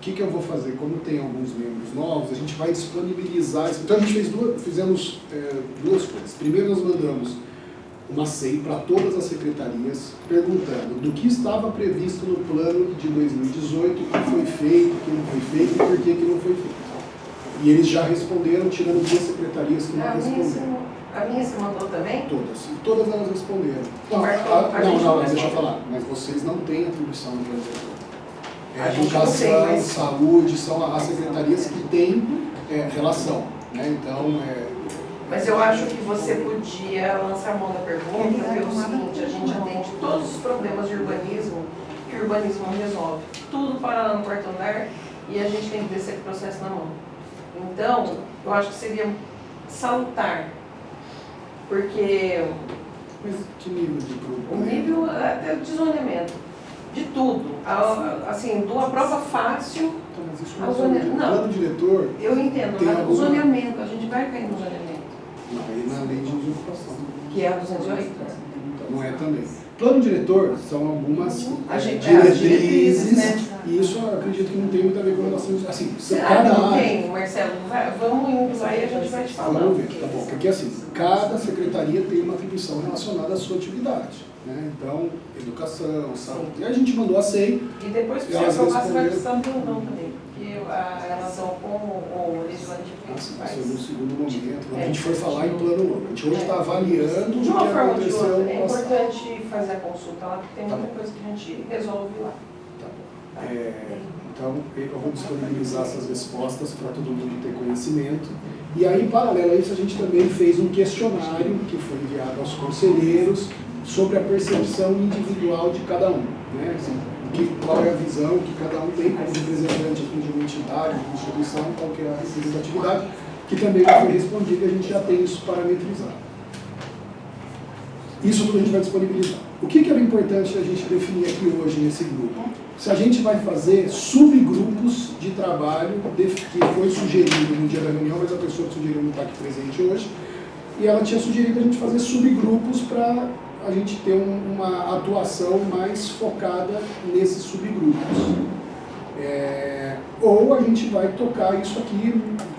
O que eu vou fazer? Como tem alguns membros novos, a gente vai disponibilizar. Então a gente fizemos duas coisas. Primeiro, nós mandamos uma SEI para todas as secretarias, perguntando do que estava previsto no plano de 2018, o que foi feito, o que não foi feito e por que não foi feito. E eles já responderam, tirando 2 secretarias que não responderam. A minha você mandou também? Todas. E todas elas responderam. Não, deixa eu falar. Mas vocês não têm atribuição no plano diretor. Educação, saúde, são as secretarias que têm relação. Né? Então, Mas eu acho que você podia lançar a mão da pergunta, pelo seguinte, a gente atende todos os problemas de urbanismo que o urbanismo não resolve. Tudo para lá no quarto andar e a gente tem que descer com o processo na mão. Então, eu acho que seria salutar, porque... Mas que nível de problema? O nível até de zoneamento, de tudo. Assim, de uma prova fácil... Então, mas isso não, plano diretor... Eu entendo, mas o zoneamento, a gente vai cair no zoneamento. Não, aí na lei de ocupação. Que é a 208? Não é também. Plano diretor são algumas diretrizes, né? E isso eu acredito que não tem muito a ver com relação a assim, será que não tem, Marcelo? Vamos indo lá e a gente vai te falando. Vamos ver, tá bom. Porque assim, cada secretaria tem uma atribuição relacionada à sua atividade. Né? Então, educação, saúde. E a gente mandou a SEI. E depois que você aprovar, você vai precisar de um não também. Porque a relação com o legislativo que a gente faz. Isso é no segundo momento. Quando a gente for falar em plano novo. A gente hoje está avaliando de uma o que forma ou de aconteceu. outra. É importante fazer a consulta lá, porque tem muita coisa que a gente resolve lá. Tá bom. Então, eu vou disponibilizar essas respostas para todo mundo ter conhecimento. E aí, em paralelo a isso, a gente também fez um questionário que foi enviado aos conselheiros sobre a percepção individual de cada um. Né? Assim, qual é a visão que cada um tem como representante de uma entidade, de uma instituição, qual que é a representatividade, que também já foi respondido e a gente já tem isso parametrizado. Isso tudo a gente vai disponibilizar. O que era importante a gente definir aqui hoje nesse grupo? Se a gente vai fazer subgrupos de trabalho, que foi sugerido no dia da reunião, mas a pessoa que sugeriu não está aqui presente hoje, e ela tinha sugerido a gente fazer subgrupos para a gente ter uma atuação mais focada nesses subgrupos. Ou a gente vai tocar isso aqui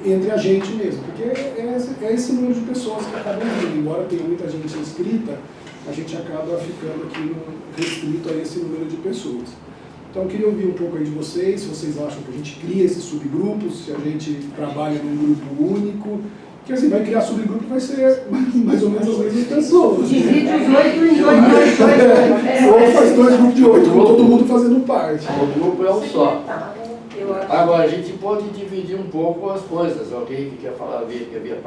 entre a gente mesmo, porque é esse número de pessoas que acabam vindo. Embora tenha muita gente inscrita, a gente acaba ficando aqui restrito a esse número de pessoas. Então eu queria ouvir um pouco aí de vocês, se vocês acham que a gente cria esses subgrupos, se a gente trabalha num grupo único. Porque assim, vai criar subgrupo, vai ser mais ou menos as mesmas pessoas. Divide os 8 em 2. Ou faz 2 grupos de 8, com todo mundo fazendo parte. O grupo é um só. Agora, a gente pode dividir um pouco as coisas. Alguém que quer falar, quer ver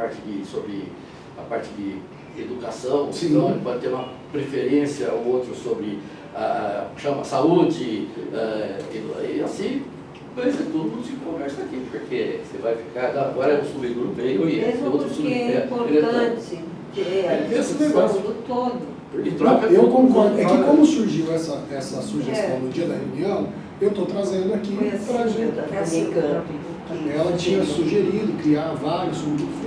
sobre a parte de educação, sim. Então ele pode ter uma preferência, o outro sobre chama saúde, e assim. Mas tudo se conversa aqui, porque você vai ficar, agora é um subgrupo aí, eu ia, outro subgrupo. É importante ter esse negócio do todo. Eu concordo. É que como surgiu essa sugestão no dia da reunião, eu estou trazendo aqui para a gente. Ela tinha sugerido criar vários subgrupos.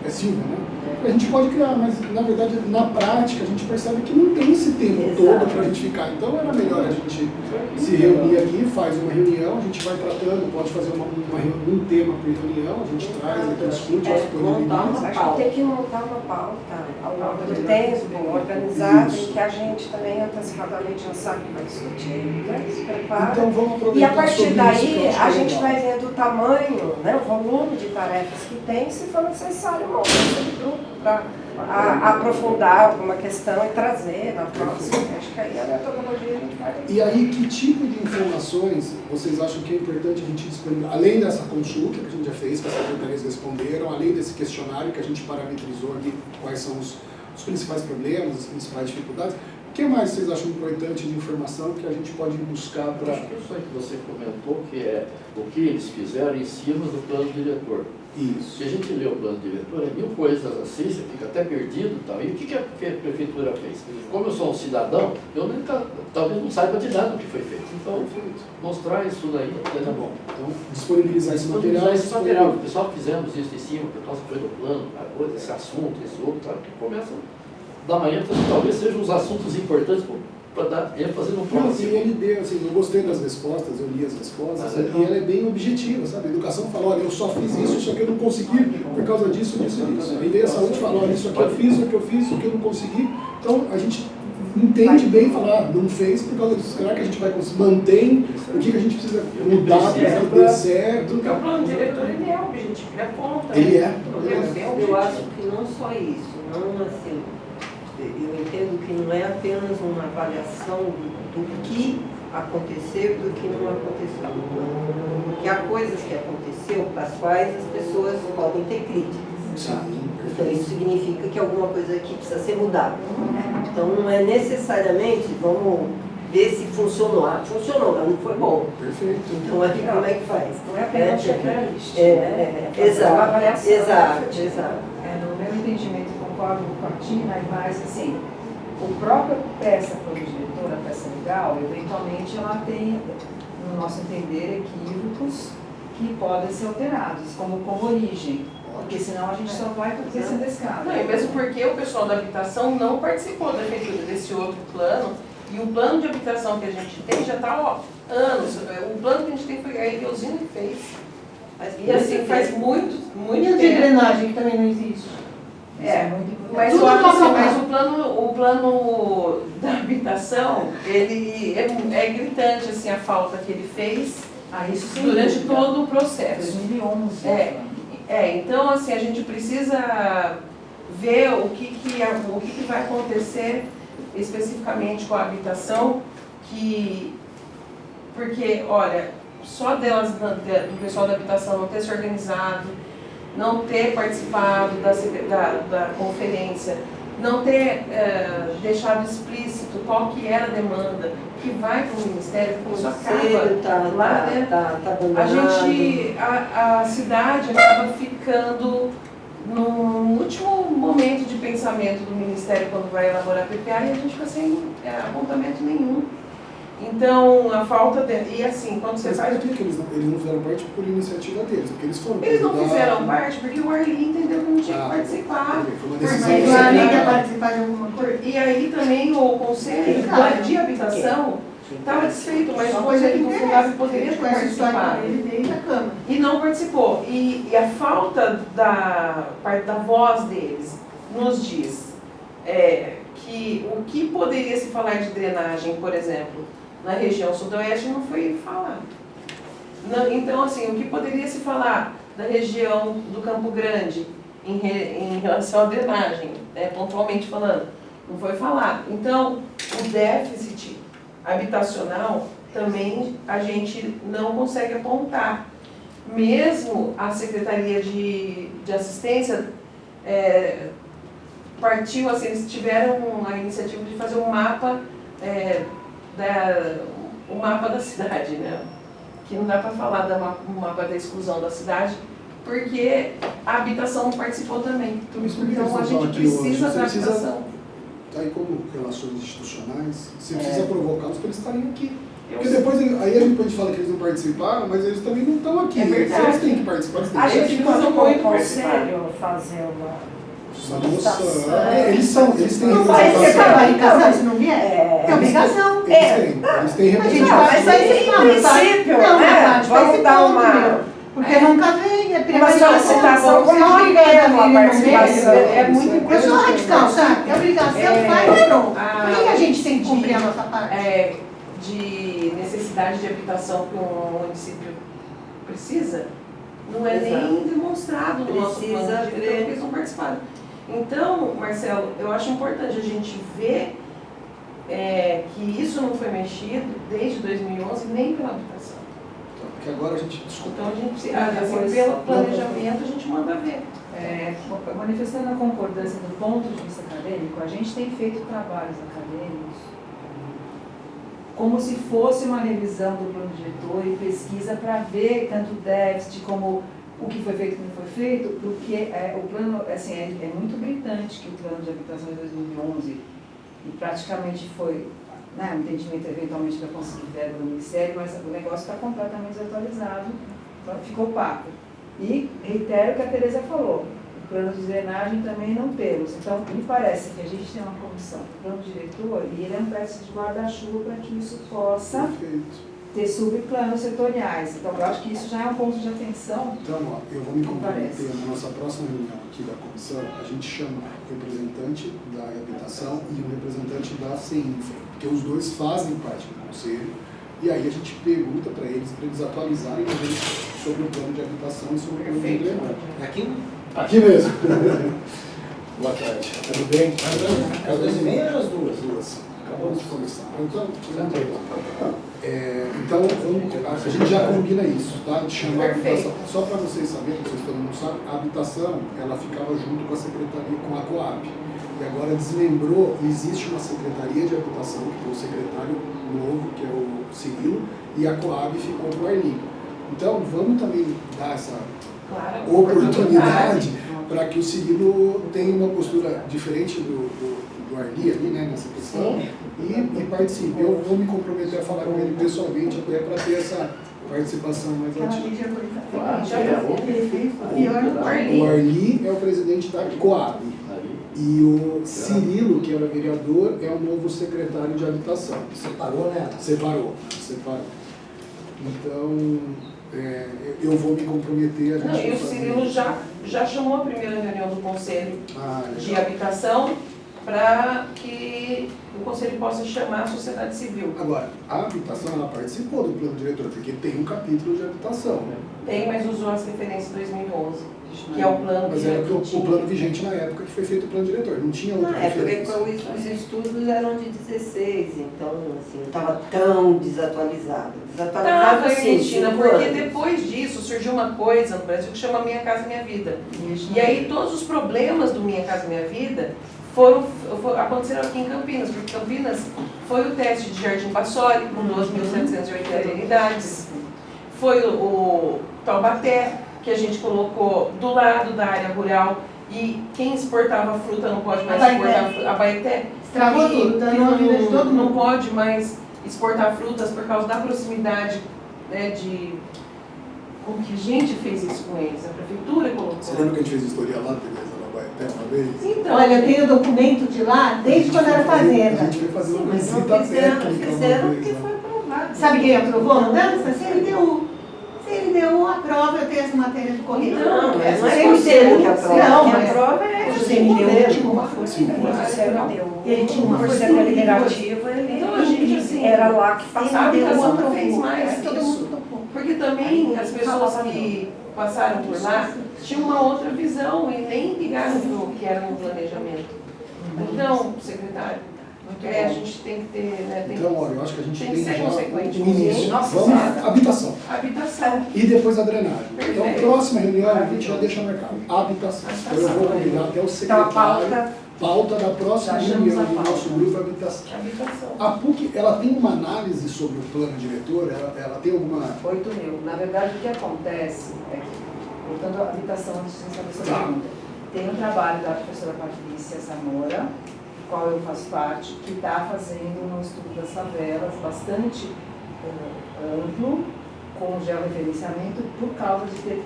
É Silvia, né? A gente pode criar, mas na verdade, na prática, a gente percebe que não tem esse tempo todo para a gente ficar. Então era melhor a gente se reunir aqui, faz uma reunião, a gente vai tratando, pode fazer um tema por reunião, a gente traz aqui, discute, disponibiliza. Acho que tem que montar uma pauta ao longo do tempo, organizada, em que a gente também antecipadamente já sabe que vai discutir, né? Se prepara. Então vamos aproveitar. E a partir daí, isso, a gente vai vendo o tamanho, né, o volume de tarefas que tem, se for necessário, montar um grupo para aprofundar alguma questão e trazer na próxima. Acho que aí a metodologia a gente vai... E aí, que tipo de informações vocês acham que é importante a gente disponibilizar? Além dessa consulta que a gente já fez, que as secretarias responderam, além desse questionário que a gente parametrizou aqui, quais são os principais problemas, as principais dificuldades, o que mais vocês acham importante de informação que a gente pode buscar para... Acho que isso aí que você comentou, que é o que eles fizeram em cima do plano diretor. Isso. Se a gente lê o plano diretor, é 1000 coisas assim, você fica até perdido e tal. E o que a prefeitura fez? Como eu sou um cidadão, eu nem talvez não saiba de nada do que foi feito. Então, mostrar isso daí. Tá bom. Então, disponibilizar esse material. O pessoal fizemos isso em cima, o pessoal foi do plano, esse assunto, esse outro, sabe? Que começa da manhã, talvez sejam os assuntos importantes para dar ênfase no Não, e próximo. ele deu, assim, eu gostei das respostas, eu li as respostas, e ela é bem objetiva, sabe? A educação fala, olha, eu só fiz isso, só que eu não consegui por causa disso, disso e disso. Aí veio a saúde e falou, olha, isso aqui eu fiz, isso aqui eu fiz, isso aqui eu não consegui. Então, a gente entende bem falar, não fez por causa disso. Será que a gente vai conseguir, mantém o que a gente precisa mudar para que dê certo? Porque o plano diretor, ele é objetivo, ele aponta. Ele é. Eu acho que não só isso, não assim, eu entendo que não é apenas uma avaliação do que aconteceu e do que não aconteceu no plano. Porque há coisas que aconteceu para as quais as pessoas podem ter críticas. Sim. Então isso significa que alguma coisa aqui precisa ser mudada. Então não é necessariamente, vamos ver se funcionou. Ah, funcionou, mas não foi bom. Perfeito. Então aqui como é que faz? Não é apenas checklist, Exato, uma avaliação. exato. No meu entendimento, concordo com a Tina, mas assim, o próprio peça plano diretor, a peça legal, eventualmente ela tem, no nosso entender, equívocos que podem ser alterados, como origem, porque senão a gente só vai descendo a escada. Não, e mesmo porque o pessoal da habitação não participou da feitura desse outro plano, e o plano de habitação que a gente tem já está anos. O plano que a gente tem foi a Edeusina que fez. E assim, faz muito E o de tempo. drenagem, que também não existe? Muito importante. Mas Tudo eu acho assim, normal. mas o plano da habitação, ele é gritante assim, a falta que ele fez Isso sem durante dúvida. todo o processo. 2011. Então assim, a gente precisa ver o que vai acontecer especificamente com a habitação, porque, olha, só do pessoal da habitação não ter se organizado, não ter participado da conferência, não ter deixado explícito qual que era a demanda que vai para o Ministério, porque isso acaba lá, né? Tá abandonado. A cidade acaba ficando no último momento de pensamento do Ministério quando vai elaborar a PPA e a gente fica sem apontamento nenhum. Então, a falta de... E assim, quando você Mas faz... por que eles não fizeram parte por iniciativa deles? Porque eles foram Eles não convidados. fizeram parte porque o Arli entendeu que não tinha que participar. Foi uma Porque decisão Mas do o Sim. amigo Senado. quer participar de alguma coisa? E aí também o Conselho Claro. de Habitação estava desfeito, mas Só o coisa Conselho que do Fundab interessa. poderia ter Conhece a história participado. dele desde a Câmara. E não participou. E a falta da voz deles nos diz que o que poderia se falar de drenagem, por exemplo, na região sudoeste não foi falado. Então, assim, o que poderia se falar da região do Campo Grande em relação à drenagem, pontualmente falando, não foi falado. Então, o déficit habitacional também a gente não consegue apontar. Mesmo a Secretaria de Assistência partiu, assim, eles tiveram a iniciativa de fazer um mapa, o mapa da cidade, né? Que não dá para falar do mapa da exclusão da cidade, porque a habitação não participou também. Mas por que Então a eles não gente estão aqui hoje? precisa da Você precisa- habitação. Tá aí como relações institucionais, você precisa provocá-los para eles estarem aqui. Eu Porque depois, aí a gente fala que eles não participaram, mas eles também não estão aqui. É verdade. Eles têm que participar, eles têm A que gente precisam quando muito o Conselho fazer uma noção. Eles têm Não vai ser Você representação. vai em casa se não vier? Tem obrigação. Eles têm A gente representação. vai sair em princípio, né, vamos dar uma... Porque nunca vem, é Uma solicitação corrigiqueira, uma participação. É muito importante. Eu sou radical, sabe? É obrigação, faz e pronto. Por que a gente tem que cumprir a nossa parte? De necessidade de habitação que um município precisa, não é Exato. nem demonstrado no nosso Precisa plano de diretor, ver. porque eles não participaram. Então, Marcelo, eu acho importante a gente ver que isso não foi mexido desde 2011, nem pela habitação. Porque agora a gente desculpa. Então, a gente precisa, assim, pelo planejamento, a gente manda ver. Manifestando a concordância do ponto de vista acadêmico, a gente tem feito trabalhos acadêmicos como se fosse uma revisão do plano diretor e pesquisa para ver tanto o déficit como o que foi feito e o que não foi feito, porque o plano, assim, é muito gritante que o plano de habitação de 2011 e praticamente foi, né, um entendimento eventualmente para conseguir verba do Ministério, mas o negócio está completamente desatualizado, então ficou opaco. E reitero o que a Tereza falou, o plano de drenagem também não temos. Então, me parece que a gente tem uma comissão, plano diretor, e ele é uma espécie de guarda-chuva para que isso possa ter subplanos setoriais. Então, eu acho que isso já é um ponto de atenção. Então, ó, eu vou me comprometer na nossa próxima reunião aqui da comissão, a gente chama o representante da habitação e o representante da CINFRA, porque os dois fazem parte do conselho, e aí a gente pergunta para eles atualizarem a gente sobre o plano de habitação e sobre o plano de drenagem. Aqui? Aqui mesmo. Boa tarde. Tudo bem? Às 2h30 ou às 2h? Duas. Acabamos de começar. Então, a gente já combina isso, tá? De chamar a habitação. Só para vocês saberem, vocês todo mundo sabe, a habitação, ela ficava junto com a secretaria, com a Coab. E agora desmembrou, existe uma secretaria de habitação, que tem o secretário novo, que é o Cirilo, e a Coab ficou com o Arli. Então, vamos também dar essa oportunidade para que o Cirilo tenha uma postura diferente do Arli ali, né, nessa questão, e participe. Eu vou me comprometer a falar com ele pessoalmente, até para ter essa participação mais ativa. O Arli é o presidente da Coab. E o Cirilo, que era vereador, é o novo secretário de habitação. Separou, né? Separou. Então, eu vou me comprometer a gente. Não, e o Cirilo já chamou a primeira reunião do Conselho de Habitação para que o Conselho possa chamar a sociedade civil. Agora, a habitação, ela participou do plano diretor, porque tem um capítulo de habitação, né? Tem, mas usou as referências de 2011, que é o plano Mas era o plano vigente na época que foi feito o plano diretor, não tinha outra Na época referência. os estudos eram de 16, então assim, não estava tão desatualizado. Desatualizado Tá, sim, Ernestina, 5 porque anos. depois disso surgiu uma coisa no Brasil que chama Minha Casa Minha Vida. E aí todos os problemas do Minha Casa Minha Vida aconteceram aqui em Campinas, porque Campinas foi o teste de Jardim Bassoli, com 12.780 unidades. Foi o Taubaté, que a gente colocou do lado da área rural, e quem exportava fruta não pode mais exportar fruta. Abaeté. Estragou tudo, dando a vida de todo mundo. Não pode mais exportar frutas por causa da proximidade, né, de... Como que a gente fez isso com eles? A prefeitura colocou. Você lembra que a gente fez história lá, Tereza, na Baeté, uma vez? Então, Olha, eu tenho documento de lá desde quando era A fazenda. gente foi fazer uma Mas não visita fizeram técnica uma porque vez lá. foi aprovado. Sabe quem aprovou a mudança? CLDU. CLDU aprova, eu tenho essa matéria do correio. Não, mas não é CLDU, conselho que aprova. Não, Quem mas aprova é o o CLDU tinha uma Por força. ele tinha uma força deliberativa, Então, a gente, assim, era lá que a passava. habitação não fez mais Todo isso. mundo topou. Porque também as pessoas que passaram por lá tinham uma outra visão e nem ligaram para o que era um planejamento. Então, secretário, a gente tem que ter, né, Então, olha, eu acho que a gente tem que tem ser já consequente. o início. Nossa Vamos, Senhora. habitação. Habitação. E depois a drenagem. Então, Perfeito. próxima reunião, a gente já deixa marcado. Habitação. Então, eu vou convidar até o Então, a secretário. Pauta da próxima Já achamos reunião a do pauta. nosso grupo Habitação. Habitação. A PUC, ela tem uma análise sobre o plano diretor? Ela tem alguma... 8.000. Na verdade, o que acontece é que, voltando à habitação, antes de responder a sua Tá. pergunta, tem um trabalho da professora Patrícia Zamora, do qual eu faço parte, que está fazendo um estudo das favelas bastante amplo, com georreferenciamento, por causa de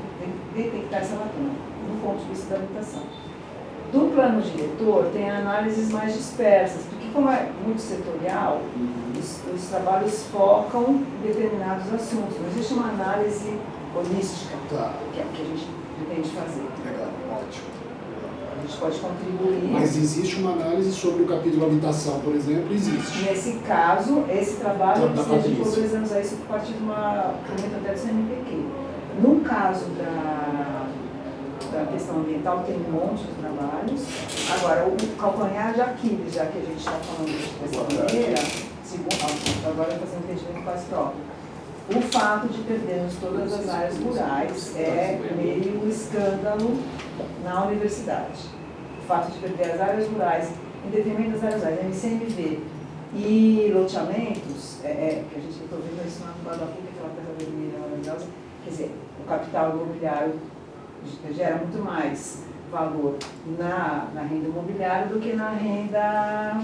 detectar essa lacuna, do ponto de vista da habitação. Do plano diretor, tem análises mais dispersas, porque como é muito setorial, os trabalhos focam em determinados assuntos. Não existe uma análise holística Tá, que a gente pretende fazer. legal, ótimo. A gente pode contribuir. Mas existe uma análise sobre o capítulo habitação, por exemplo? Existe. Nesse caso, esse trabalho Da se dedicou Patrícia. 2 anos a isso por partir de uma ferramenta até do CNPq. No caso da questão ambiental, tem um monte de trabalhos. Agora, o calcanhar de Aquiles, já que a gente está falando dessa maneira, agora fazendo um entendimento quase próprio. O fato de perdermos todas as áreas rurais é meio escândalo na universidade. O fato de perder as áreas rurais, em detrimento das áreas rurais, MCMV e loteamentos, que a gente está vendo isso na da PUC, aquela coisa vermelha maravilhosa, quer dizer, o capital imobiliário gera muito mais valor na renda imobiliária do que na renda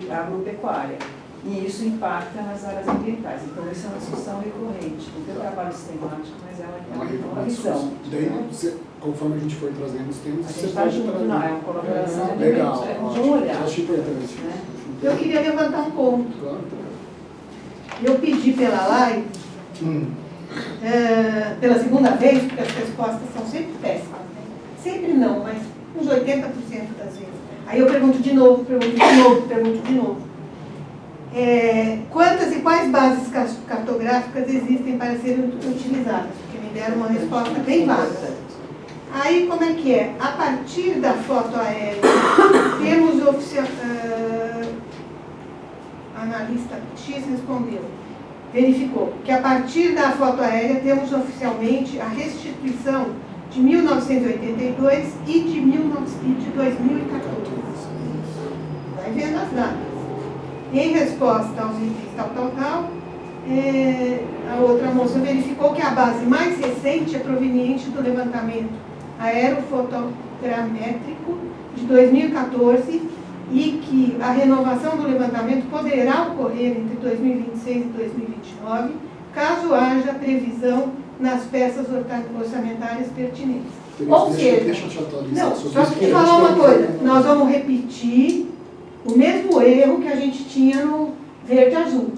agropecuária. E isso impacta nas áreas ambientais. Então, isso é uma discussão recorrente. Não tem um trabalho sistemático, mas ela é uma uma visão. Daí, conforme a gente for trazendo os temas, A você gente está pode junto, não, é uma colaboração. Legal, É ótimo. um olhar. Acho importante. Né? Eu queria levantar um ponto. Claro. Eu pedi pela live, pela segunda vez, porque as respostas são sempre péssimas. Né? Sempre não, mas uns 80% das vezes. Aí eu pergunto de novo, pergunto de novo. Quantas e quais bases cartográficas existem para serem utilizadas? Porque me deram uma resposta bem vaga. Aí, como é que é? A partir da foto aérea, temos analista X verificou que a partir da foto aérea temos oficialmente a restituição de 1982 e de 2014. Vai vendo as datas. Em resposta aos itens tal, a outra moça verificou que a base mais recente é proveniente do levantamento aerofotogramétrico de 2014 e que a renovação do levantamento poderá ocorrer entre 2026 e 2029, caso haja previsão nas peças orçamentárias pertinentes. Ou seja, deixa eu te atualizar. não, só que falar uma coisa, nós vamos repetir o mesmo erro que a gente tinha no verde-azul.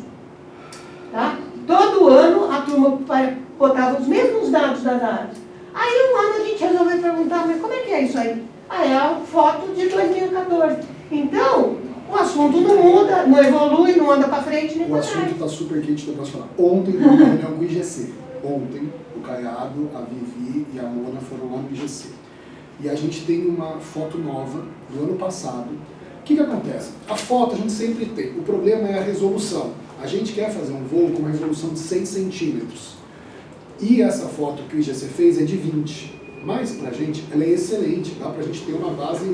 Tá? Todo ano a turma botava os mesmos dados das áreas. Aí um ano a gente resolveu perguntar, mas como é que é isso aí? É a foto de 2014. Então, o assunto não muda, não evolui, não anda para frente nem O para assunto trás. está super quente, eu posso falar. Ontem, teve uma reunião com o IGC. Ontem, o Caiado, a Vivi e a Mona foram lá no IGC. E a gente tem uma foto nova do ano passado. O que acontece? A foto a gente sempre tem. O problema é a resolução. A gente quer fazer um voo com uma resolução de 6 centímetros. E essa foto que o IGC fez é de 20. Mas, pra gente, ela é excelente. Dá pra gente ter uma base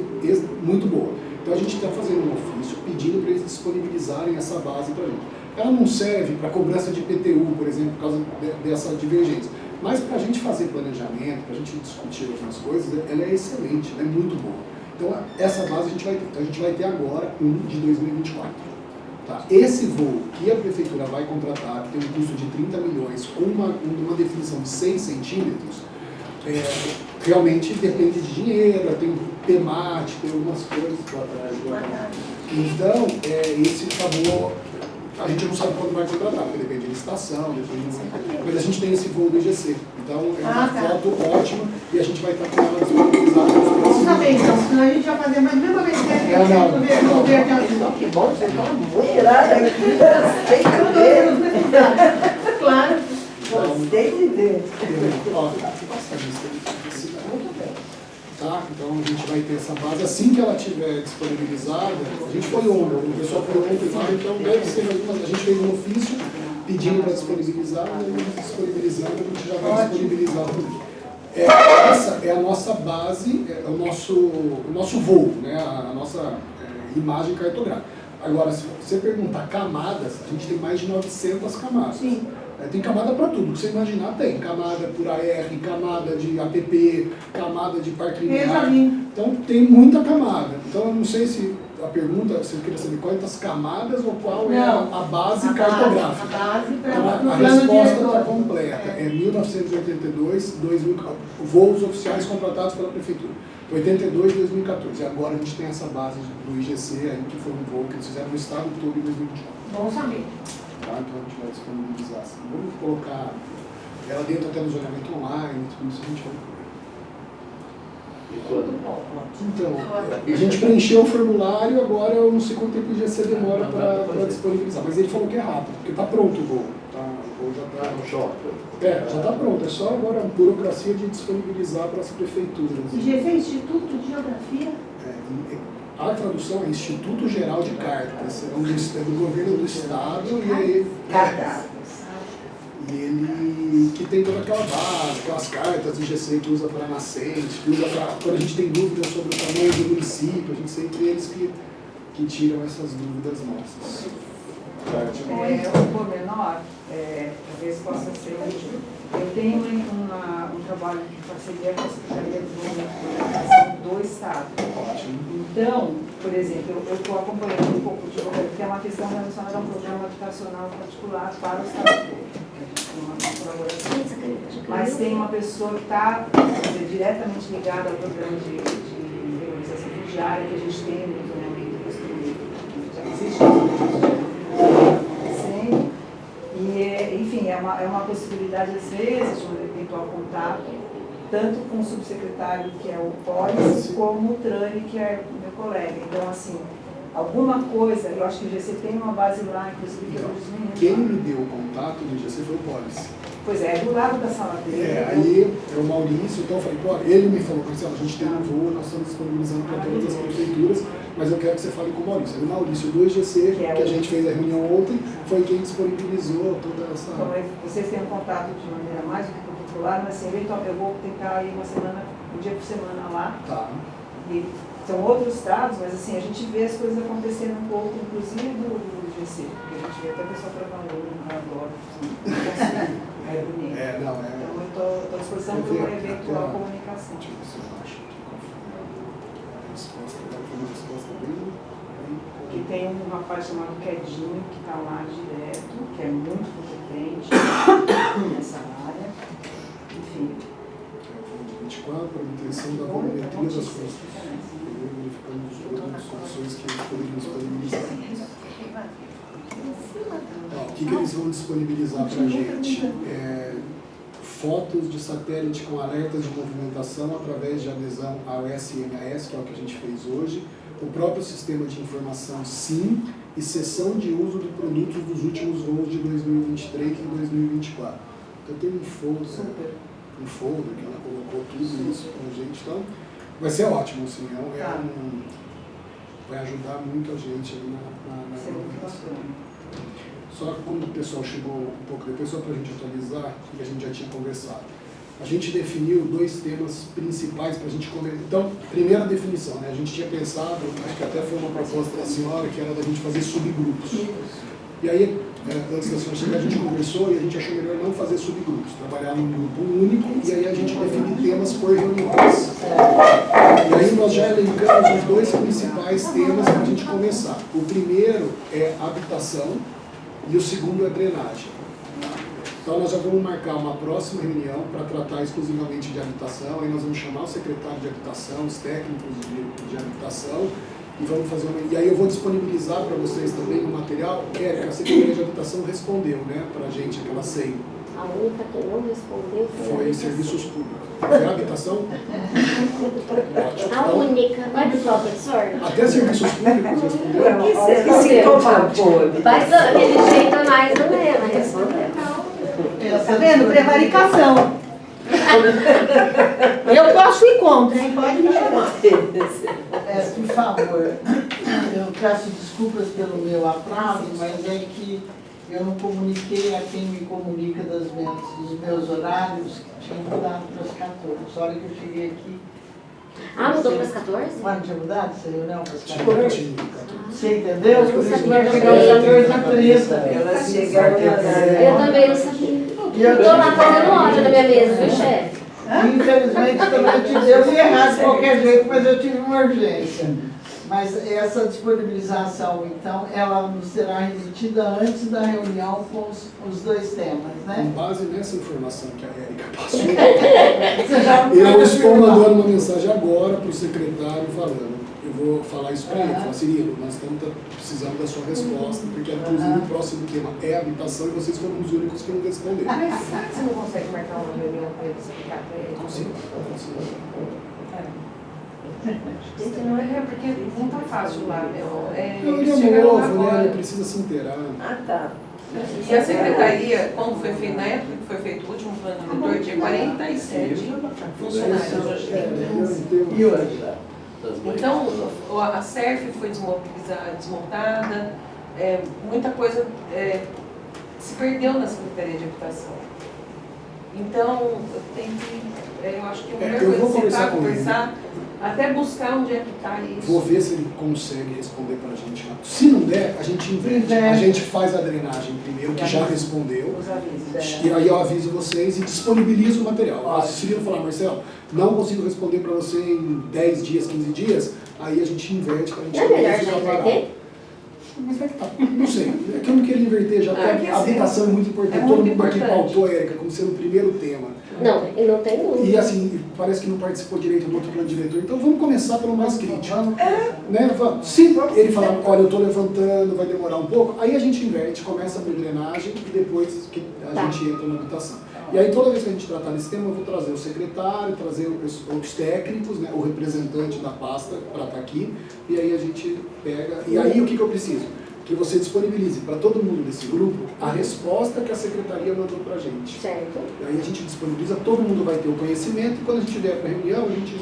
muito boa. Então, a gente está fazendo um ofício pedindo para eles disponibilizarem essa base para a gente. Ela não serve para cobrança de IPTU, por exemplo, por causa dessa divergência. Mas para a gente fazer planejamento, para a gente discutir algumas coisas, ela é excelente, ela é muito boa. Então, essa base a gente vai ter. Então, a gente vai ter agora um de 2024. Tá? Esse voo que a prefeitura vai contratar, que tem um custo de 30 milhões, com uma definição de 6 centímetros, realmente depende de dinheiro, tem temática, tem algumas coisas para trás. Então, esse favor, a gente não sabe quando vai contratar, porque depende de licitação, mas a gente tem esse voo do IGC. Então, é uma foto ótima e a gente vai estar com ela disponibilizada. Vamos saber então, senão a gente vai fazer mais mesma vez que a gente no verde azul. Que bom, você está muito irada aqui. Claro. Gostei de ver. Muito bem. Tá? Então a gente vai ter essa base. Assim que ela estiver disponibilizada, a gente foi ontem, o pessoal foi ontem lá, então deve ser algumas. A gente fez um ofício pedindo para disponibilizar, e disponibilizando, a gente já vai disponibilizar tudo. Essa é a nossa base, é o nosso voo, né? A nossa imagem cartográfica. Agora, se você perguntar camadas, a gente tem mais de 900 camadas. Sim. Tem camada para tudo, que você imaginar tem. Camada por AR, camada de APP, camada de parque linear. Então tem muita camada. Então eu não sei se a pergunta, você queria saber quantas camadas ou qual é a base cartográfica. A base para Então, a resposta está completa. É 1982, 2014. Voos oficiais contratados pela Prefeitura. 82 e 2014. E agora a gente tem essa base do IGC, aí, que foi um voo que eles fizeram no estado todo em 2024. Bom saber. Tá? Então a gente vai disponibilizar assim. Vamos colocar ela dentro até no zoneamento online, tudo isso a gente vai Então, a gente preencheu o formulário, agora eu não sei quanto tempo o IGC demora para disponibilizar, mas ele falou que é rápido, porque está pronto o voo. Tá? O voo já está no shopping. Já está pronto, é só agora a burocracia de disponibilizar para as prefeituras. IGC, Instituto de Geografia? A tradução é Instituto Geral de Cartas, é do governo do estado e ele que tem toda aquela base, aquelas cartas do IGC que usa para nascente, que usa para quando a gente tem dúvidas sobre o tamanho do município, a gente sempre eles que tiram essas dúvidas nossas. Um pormenor, talvez possa ser útil. Eu tenho um trabalho de parceria com a Secretaria de Educação do Estado. Então, por exemplo, eu estou acompanhando um pouco de governo, que é uma questão relacionada a um programa educacional particular para o Estado todo. a gente tem uma colaboração. Mas tem uma pessoa que está diretamente ligada ao programa de regularização fundiária que a gente tem no zoneamento construído. Já existe isso, e, enfim, é uma possibilidade, às vezes, de um eventual contato, tanto com o subsecretário, que é o Polis, como o Trani, que é meu colega. Então, assim, alguma coisa, eu acho que o GC tem uma base lá, inclusive, que eu não. Quem me deu o contato do GC foi o Polis. Pois é do lado da sala dele. Aí é o Maurício, então eu falei, pô, ele me falou, Marcelo, a gente tem um voo, nós estamos disponibilizando para todas as prefeituras, mas eu quero que você fale com o Maurício. Aí o Maurício do EGC, que a gente fez a reunião ontem, foi quem disponibilizou toda essa... Então, vocês têm um contato de maneira mais do que particular, mas assim, eventualmente eu vou tentar ir um dia por semana lá. Tá. E são outros dados, mas assim, a gente vê as coisas acontecendo um pouco, inclusive do GC, porque a gente vê até o pessoal trabalhando no agora, assim, é bonito. Não, é... Então eu estou à disposição para uma eventual comunicação. Deixa eu ver se eu acho aqui qual foi a resposta. Foi uma resposta bem... Que tem um rapaz chamado Quedinho, que está lá direto, que é muito competente nessa área. Enfim. 24, a manutenção da volumetria das construções. Verificando os produtos, soluções que eles poderiam disponibilizar. O que eles vão disponibilizar para a gente? Fotos de satélite com alertas de movimentação através de adesão ao SMS, que é o que a gente fez hoje, o próprio sistema de informação SIM e sessão de uso de produtos dos últimos voos de 2023 e 2024. Então tem um folder que ela colocou tudo isso para a gente, então vai ser ótimo, assim, vai ajudar muito a gente aí na Só que como o pessoal chegou um pouco depois, só para a gente atualizar, que a gente já tinha conversado, a gente definiu 2 temas principais para a gente começar. Então, primeira definição, né? A gente tinha pensado, acho que até foi uma proposta da senhora, que era da gente fazer subgrupos. E aí, antes da senhora chegar, a gente conversou e a gente achou melhor não fazer subgrupos, trabalhar num grupo único e aí a gente define temas por reuniões. E aí nós já elencamos os 2 principais temas para a gente começar. O primeiro é habitação e o segundo é drenagem. Então nós já vamos marcar uma próxima reunião para tratar exclusivamente de habitação, aí nós vamos chamar o secretário de habitação, os técnicos de habitação, e vamos fazer e aí eu vou disponibilizar para vocês também o material. A Secretaria de Habitação respondeu, né, para a gente aquela senha. A única que não respondeu foi serviços públicos. Foi a habitação? Ótimo. A única. Vai do professor? Até serviços públicos respondeu. Mas daquele jeito a mais não é, ela respondeu. Tá vendo? Prevaricação. Eu posso ir contra, hein? Pode me chamar. Por favor, eu peço desculpas pelo meu atraso, mas é que eu não comuniquei a quem me comunica dos meus horários, que tinha mudado para as 14. A hora que eu cheguei aqui... Mudou para as 14? Não tinha mudado? Você não para as 14? 14. Você entendeu? Eu não sabia. Eu também não sabia. Estou lá fazendo hora na minha mesa, viu, chefe? Infelizmente, também eu ia errar de qualquer jeito, mas eu tive uma urgência. Mas essa disponibilização, então, ela nos será remitida antes da reunião com os 2 temas, né? Com base nessa informação que a Érica passou, eu estou mandando uma mensagem agora para o secretário falando. Eu vou falar isso para ele, falar, Cirilo, nós estamos precisando da sua resposta, porque inclusive o próximo tema é habitação e vocês foram os únicos que não responderam. Mas você não consegue marcar uma reunião com ele, explicar para ele? Consigo. Gente, não é porque não tá fácil lá, meu. Ele é novo, né? Ele precisa se inteirar. Ah, tá. E a secretaria, quando foi feito, na época que foi feito o último plano diretor, tinha 47 funcionários, hoje tem 15. E hoje? Então, a SERF foi desmontada, muita coisa se perdeu na Secretaria de Habitação. Então, eu acho que a melhor coisa é sentar, conversar, até buscar onde é que está isso. Vou ver se ele consegue responder para a gente. Se não der, a gente inverte. A gente faz a drenagem primeiro, que já respondeu. E aí eu aviso vocês e disponibilizo o material. Se o Cirilo falar, Marcelo, não consigo responder para você em 10 dias, 15 dias, aí a gente inverte para a gente... Não é melhor já inverter? Mas é que tá, não sei, é que eu não queria inverter já, porque a habitação é muito importante, é todo muito mundo aqui importante. pautou, Érica, como sendo o primeiro tema. Não, e não tem dúvida. E assim, parece que não participou direito do outro plano diretor, então vamos começar pelo mais crítico. Né? Se ele falar, olha, eu estou levantando, vai demorar um pouco, aí a gente inverte, começa a abrir drenagem e depois que a gente entra na habitação. E aí toda vez que a gente tratar desse tema, eu vou trazer o secretário, trazer os técnicos, né, o representante da pasta para estar aqui, e aí a gente pega. E aí o que eu preciso? Que você disponibilize para todo mundo desse grupo a resposta que a secretaria mandou para a gente. Certo. E aí a gente disponibiliza, todo mundo vai ter o conhecimento, e quando a gente vier para a reunião, a gente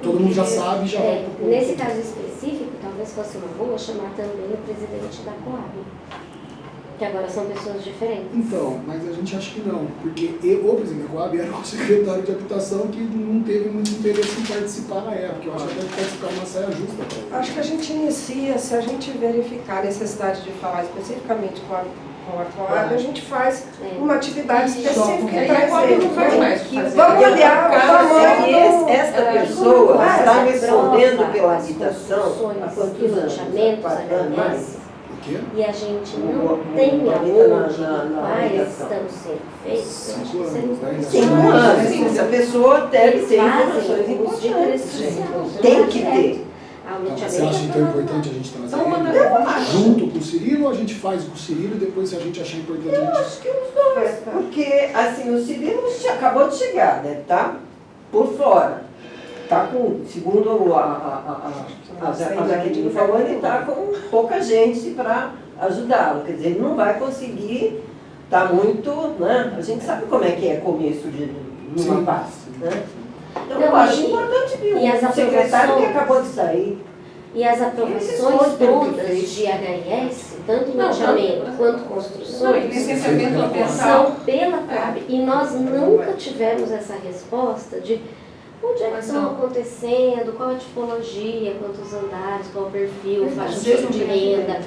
todo mundo já sabe, já vai pro Nesse caso específico, talvez fosse uma boa chamar também o presidente da Coab, que agora são pessoas diferentes. Então, mas a gente acha que não, porque o presidente da Coab era o secretário de habitação que não teve muito interesse em participar na época. Eu acho que deve participar uma saia justa para ele. Acho que a gente inicia, se a gente verificar a necessidade de falar especificamente com a Coab, a gente faz uma atividade específica E e a Coab traz ele. não vai mais fazer. Vamos olhar o tamanho do... Esta pessoa está respondendo prova, pela as habitação há construções quantos e anos? loteamentos, 4 anos mais? AMS, O quê? e a gente não tem aonde quais estão sendo feitos, eu acho que seria 5 anos. Sim, essa pessoa deve Eles ter fazem informações os de interesse importantes. social. Tem que ter. Então, você acha então importante a gente trazer Então, manda ele junto com o Cirilo, ou a gente faz com o Cirilo e depois, se a gente achar importante, a gente... Acho que os dois, porque assim, o Cirilo acabou de chegar, deve estar por fora. Está com, segundo a Jaqueline falou, ele está com pouca gente para ajudá-lo. Quer dizer, ele não vai conseguir estar muito, né? A gente sabe como é que é começo de uma pasta, né? Então Não, eu acho e- importante vir e as o secretário que aprovações? acabou de sair. E as aprovações todas de HIS, tanto em loteamento quanto Não, e construções, licenciamento ambiental. são pela Coab. E nós nunca tivemos essa resposta de onde é que estão acontecendo, qual a tipologia, quantos andares, qual o perfil, faixa de renda.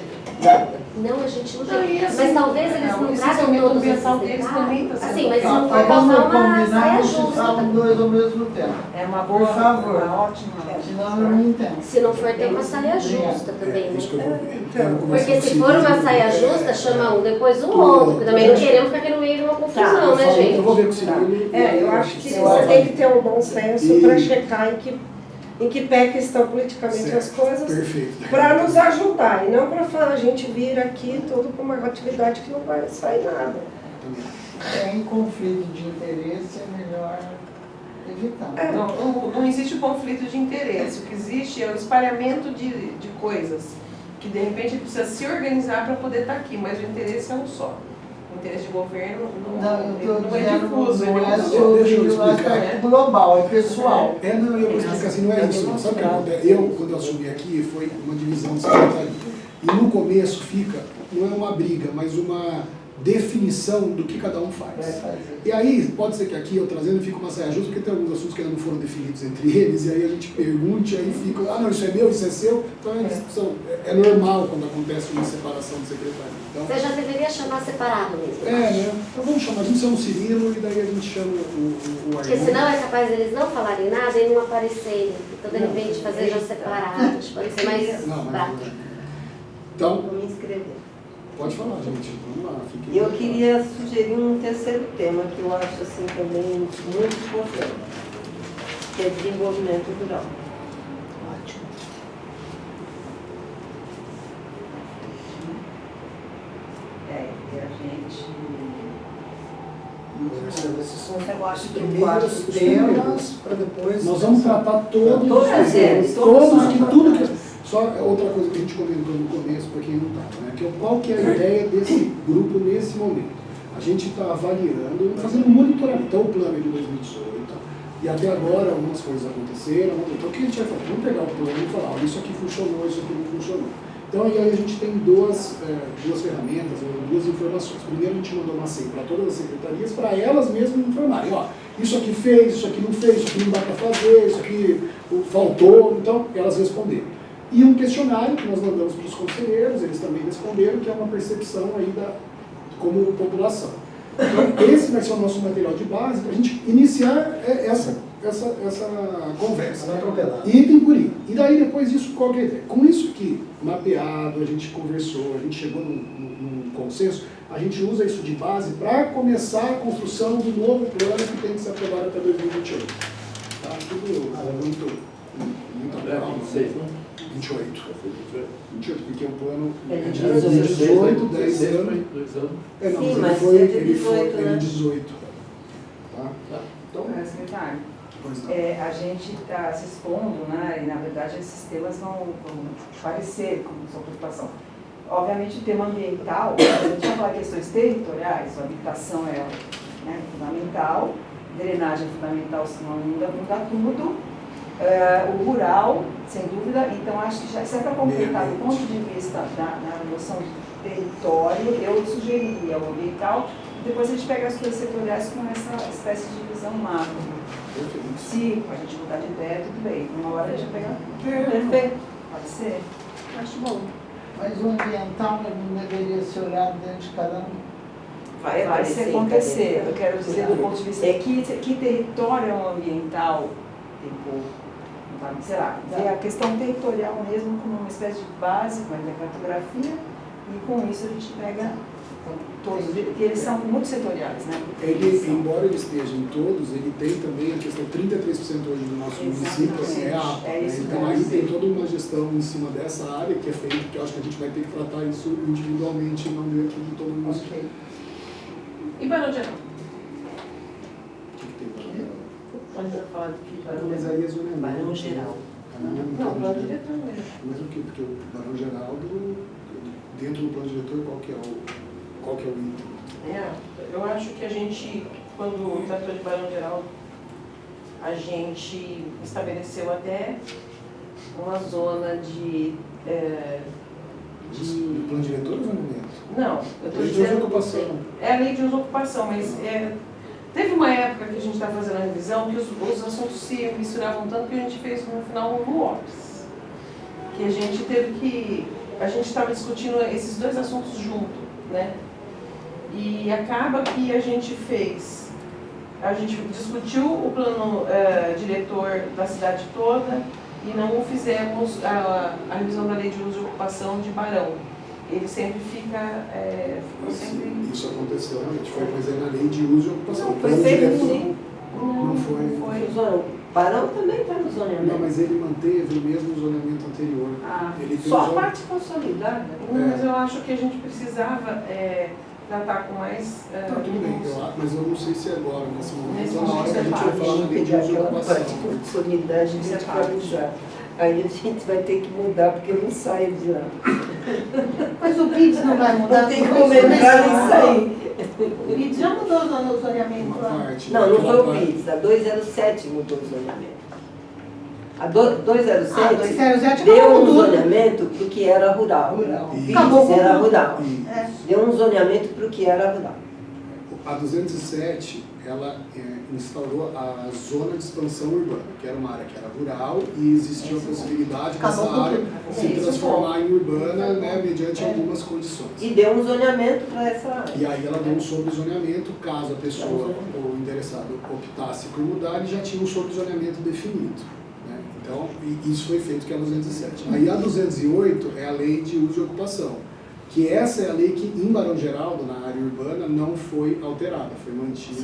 Não, a gente não Não, e tem. assim, Mas talvez eles o não tragam licenciamento todos esses ambiental deles também detalhes. tá sendo Assim, mas se feito. não for causar uma saia Combinamos se justa. falam dois ao mesmo tempo. É uma Por boa, favor. uma ótima. Senão eu não entendo. Se não for ter uma saia justa também, É isso que eu né? quero conversar Porque com o se for uma Cirilo. saia justa, chama um, depois o Tudo. outro, porque também não queremos ficar aqui no meio de uma confusão, né, gente? Eu vou ver com o Cirilo. Eu acho que eu você tem que ter um bom senso E- para checar em que pé que estão politicamente as coisas, Perfeito. para nos ajudar, e não para falar, a gente vir aqui tudo para uma atividade que não vai sair nada. Em conflito de interesse é melhor evitar. Não existe conflito de interesse. O que existe é o espalhamento de coisas que de repente precisa se organizar para poder estar aqui, mas o interesse é um só. O interesse de governo não é difuso, não é Deixa eu sobre o explicar. aspecto global, é pessoal. Não, eu vou explicar assim, não é isso. Não. Sabe o que acontece? Quando eu assumi aqui, foi uma divisão de secretaria. E no começo fica, não é uma briga, mas uma definição do que cada um faz. E aí, pode ser que aqui eu trazendo fica uma saia justa, porque tem alguns assuntos que ainda não foram definidos entre eles, e aí a gente pergunte, aí fica, não, isso é meu, isso é seu. Então é discussão. É normal quando acontece uma separação de secretaria. Então, Você já deveria chamar separado mesmo. né? Então vamos chamar, a gente chama o Cirilo e daí a gente chama o Porque Arthur. senão é capaz deles não falarem nada e não aparecerem. Então, de repente, fazer já separado. Pode ser mais Não, mas, prático. então, Vou me inscrever. pode falar, gente. Vamos lá. fiquem- Eu queria sugerir um terceiro tema que eu acho assim também muito importante, que é desenvolvimento rural. Ótimo. E a gente... Esses são Eu acho os que primeiros os temas para depois... Nós vamos tratar todos Todos os eles, todos todos que nós. tudo que só outra coisa que a gente comentou no começo para quem não estava, né? Que é qual que é a ideia desse grupo nesse momento? A gente está avaliando, fazendo um monitoramento. Então o plano é de 2018 e até agora algumas coisas aconteceram. Então o que a gente vai fazer? Vamos pegar o plano e falar, isso aqui funcionou, isso aqui não funcionou. Então aí a gente tem duas ferramentas, duas informações. Primeiro a gente mandou uma senha para todas as secretarias, para elas mesmas informarem, isso aqui fez, isso aqui não fez, isso aqui não dá para fazer, isso aqui faltou, então elas responderam. E um questionário que nós mandamos para os conselheiros, eles também responderam, que é uma percepção aí como população. Então, esse vai ser o nosso material de base para a gente iniciar essa conversa. Item por item. E daí, depois disso, qual que é a ideia? Com isso aqui, mapeado, a gente conversou, a gente chegou num consenso, a gente usa isso de base para começar a construção do novo plano que tem que ser aprovado até 2028. Tá? Tudo muito atual. 28. 28, porque o plano é de 2018, 10 anos. Não, Sim, mas mas ele foi né? em 18. Tá? Então, Secretário, pois não. a gente está se expondo, né, e na verdade esses temas vão aparecer como sua preocupação. Obviamente o tema ambiental, a gente vai falar de questões territoriais, a habitação é fundamental, drenagem é fundamental, senão muda tudo. O rural, sem dúvida, então acho que já é para completar do ponto de vista da noção de território, eu sugeriria o ambiental, depois a gente pega as coisas setoriais com essa espécie de visão macro. Se a gente mudar de ideia, tudo bem, uma hora a gente pega. Perfeito, pode ser? Acho bom. Mas o ambiental não deveria ser olhado dentro de cada um? Vai se acontecer, eu quero dizer do ponto de vista que território é um ambiental, tem pouco. Sei lá, ver a questão territorial mesmo como uma espécie de base, uma cartografia, e com isso a gente pega todos, porque eles são muito setoriais, né? Embora ele esteja em todos, ele tem também a questão, 33% hoje do nosso município é APA, né? Então aí tem toda uma gestão em cima dessa área que é feita, que eu acho que a gente vai ter que tratar isso individualmente e não dentro de todo mundo. Okay. E Barão Geral? O que tem para geral? Mas eu falo que Mas aí é zonamento. Barão Geral. Não, plano diretor mesmo. Mas o que? Porque o Barão Geraldo, dentro do plano diretor, qual que é o item? Eu acho que a gente, quando tratou de Barão Geral, a gente estabeleceu até uma zona de Plano diretor ou zonamento? Não, eu estou Lei de dizendo... uso e ocupação. É a lei de uso e ocupação, mas teve uma época que a gente está fazendo a revisão que os assuntos se misturavam tanto que a gente fez no final um LUOPS. Que a gente teve que... A gente estava discutindo esses dois assuntos juntos, né? E acaba que a gente discutiu o plano diretor da cidade toda e não fizemos a revisão da lei de uso e ocupação de Barão. Ele sempre fica... Isso aconteceu realmente, mas é na lei de uso e ocupação. Não, foi feito sim. Não foi. Barão também está no zoneamento. Não, mas ele manteve o mesmo zoneamento anterior. Ele tem Só a parte consolidada. Mas eu acho que a gente precisava tratar com mais... Tá, tudo bem, mas eu não sei se agora, nesse momento, Nesse na hora momento que a gente vai falar na lei de uso e ocupação. parte consolidada e centralizada. Aí a gente vai ter que mudar, porque eu não saio de lá. Mas o PIDS não vai mudar? Não tem como entrar e sair. O PIDS já mudou no zoneamento Uma lá? parte. Não, não foi o parte. PIDS. A 207 mudou o zoneamento. A 207 207 deu acabou um tudo. zoneamento para o que era rural. Rural. O Acabou PIDS era com tudo. rural. É. Deu um zoneamento para o que era rural. A 207, ela instaurou a zona de expansão urbana, que era uma área que era rural e existia a possibilidade dessa Acabou com área tudo. se Isso transformar em urbana, né, mediante algumas condições. E deu um zoneamento para essa área. E aí ela deu um sobrezoneamento, caso a pessoa ou o interessado optasse por mudar, ele já tinha um sobrezoneamento definido. Né? Então, isso foi feito que é a 207. Aí a 208 é a lei de uso e ocupação, que essa é a lei que em Barão Geraldo, na área urbana, não foi alterada, foi mantida.